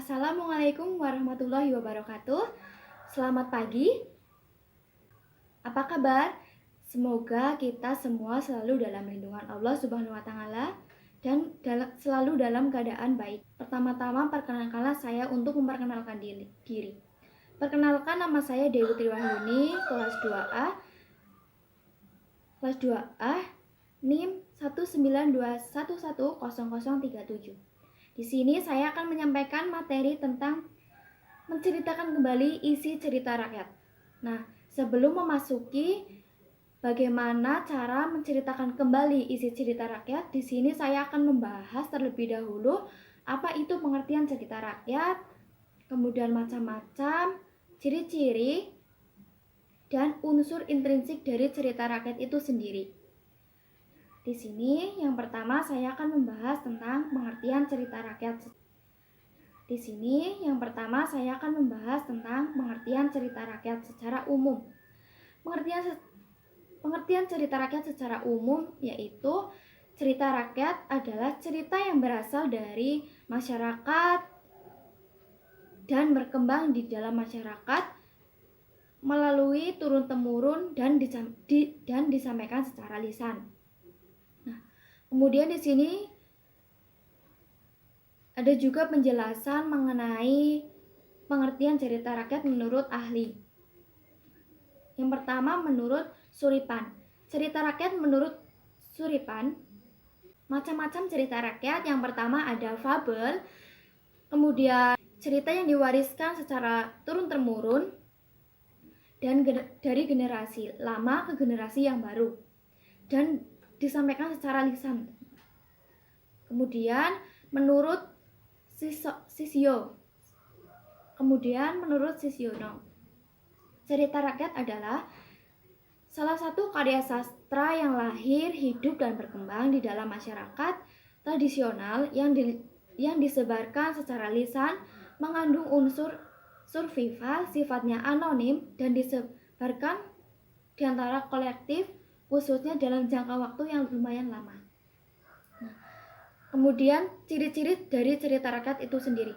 Assalamualaikum warahmatullahi wabarakatuh. Selamat pagi. Apa kabar? Semoga kita semua selalu dalam lindungan Allah Subhanahu wa taala dan selalu dalam keadaan baik. Pertama-tama perkenalkanlah saya untuk memperkenalkan diri. Perkenalkan, nama saya Dewi Triwahyuni, kelas 2A. Kelas 2A NIM 192110037. Di sini saya akan menyampaikan materi tentang menceritakan kembali isi cerita rakyat. Nah, sebelum memasuki bagaimana cara menceritakan kembali isi cerita rakyat, di sini saya akan membahas terlebih dahulu apa itu pengertian cerita rakyat, kemudian macam-macam, ciri-ciri, dan unsur intrinsik dari cerita rakyat itu sendiri. Di sini yang pertama saya akan membahas tentang pengertian cerita rakyat. Di sini yang pertama saya akan membahas tentang pengertian cerita rakyat secara umum. Pengertian cerita rakyat secara umum yaitu cerita rakyat adalah cerita yang berasal dari masyarakat dan berkembang di dalam masyarakat melalui turun-temurun dan disampaikan secara lisan. Kemudian di sini ada juga penjelasan mengenai pengertian cerita rakyat menurut ahli. Yang pertama menurut Suripan. Cerita rakyat menurut Suripan, macam-macam cerita rakyat. Yang pertama ada fabel, kemudian cerita yang diwariskan secara turun-temurun dan dari generasi lama ke generasi yang baru dan disampaikan secara lisan. Kemudian menurut Sisiono, cerita rakyat adalah salah satu karya sastra yang lahir, hidup, dan berkembang di dalam masyarakat tradisional yang disebarkan secara lisan, mengandung unsur survival, sifatnya anonim, dan disebarkan di antara kolektif, khususnya dalam jangka waktu yang lumayan lama. Nah, kemudian ciri-ciri dari cerita rakyat itu sendiri.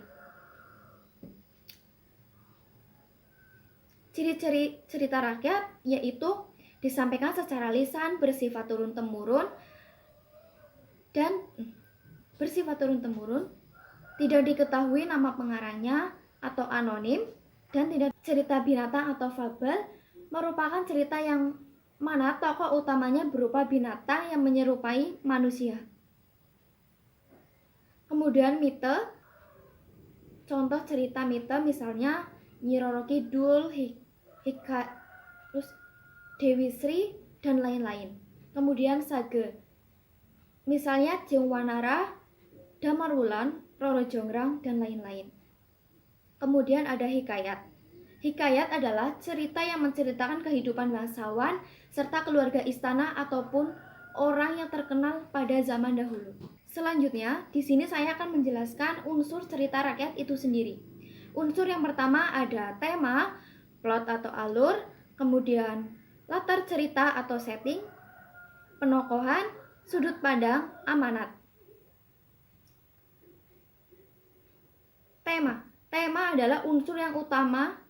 Ciri-ciri cerita rakyat yaitu disampaikan secara lisan, bersifat turun-temurun, tidak diketahui nama pengarangnya atau anonim, dan tidak cerita binatang atau fabel merupakan cerita yang mana tokoh utamanya berupa binatang yang menyerupai manusia. Kemudian mite, contoh cerita mite misalnya Nyi Roro Kidul, terus Dewi Sri, dan lain-lain. Kemudian sage, misalnya Jeng Wanara, Damar Wulan, Roro Jonggrang, dan lain-lain. Kemudian ada hikayat. Hikayat adalah cerita yang menceritakan kehidupan bangsawan serta keluarga istana ataupun orang yang terkenal pada zaman dahulu. Selanjutnya, di sini saya akan menjelaskan unsur cerita rakyat itu sendiri. Unsur yang pertama ada tema, plot atau alur, kemudian latar cerita atau setting, penokohan, sudut pandang, amanat. Tema adalah unsur yang utama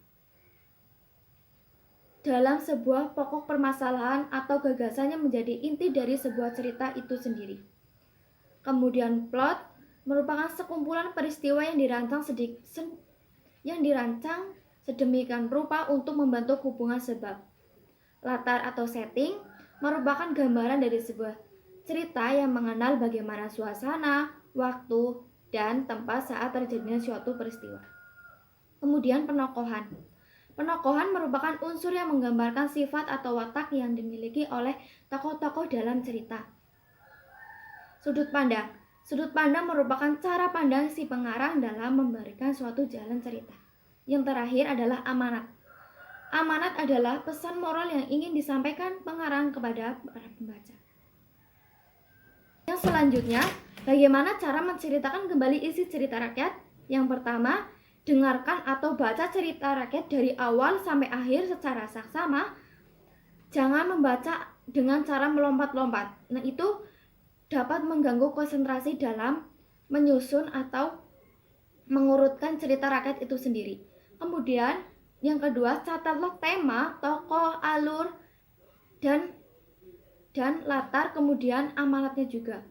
dalam sebuah pokok permasalahan atau gagasan yang menjadi inti dari sebuah cerita itu sendiri. Kemudian plot merupakan sekumpulan peristiwa yang dirancang sedemikian rupa untuk membentuk hubungan sebab. Latar atau setting merupakan gambaran dari sebuah cerita yang mengenal bagaimana suasana, waktu, dan tempat saat terjadinya suatu peristiwa. Kemudian penokohan. Penokohan merupakan unsur yang menggambarkan sifat atau watak yang dimiliki oleh tokoh-tokoh dalam cerita. Sudut pandang. Sudut pandang merupakan cara pandang si pengarang dalam memberikan suatu jalan cerita. Yang terakhir adalah amanat. Amanat adalah pesan moral yang ingin disampaikan pengarang kepada para pembaca. Yang selanjutnya, bagaimana cara menceritakan kembali isi cerita rakyat? Yang pertama, dengarkan atau baca cerita rakyat dari awal sampai akhir secara saksama. Jangan membaca dengan cara melompat-lompat. Nah, itu dapat mengganggu konsentrasi dalam menyusun atau mengurutkan cerita rakyat itu sendiri. Kemudian yang kedua, catatlah tema, tokoh, alur, dan latar, kemudian amanatnya juga.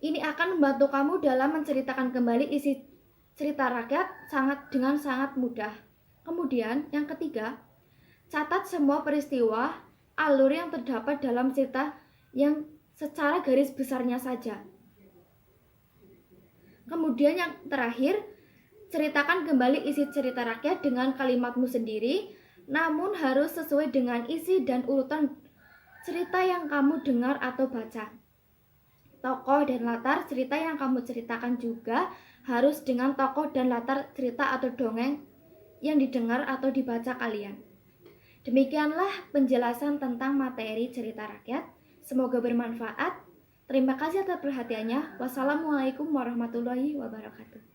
Ini akan membantu kamu dalam menceritakan kembali isi cerita rakyat dengan sangat mudah. Kemudian yang ketiga, catat semua peristiwa, alur yang terdapat dalam cerita yang secara garis besarnya saja. Kemudian yang terakhir, ceritakan kembali isi cerita rakyat dengan kalimatmu sendiri, namun harus sesuai dengan isi dan urutan cerita yang kamu dengar atau baca. Tokoh dan latar cerita yang kamu ceritakan juga harus dengan tokoh dan latar cerita atau dongeng yang didengar atau dibaca kalian. Demikianlah penjelasan tentang materi cerita rakyat. Semoga bermanfaat. Terima kasih atas perhatiannya. Wassalamualaikum warahmatullahi wabarakatuh.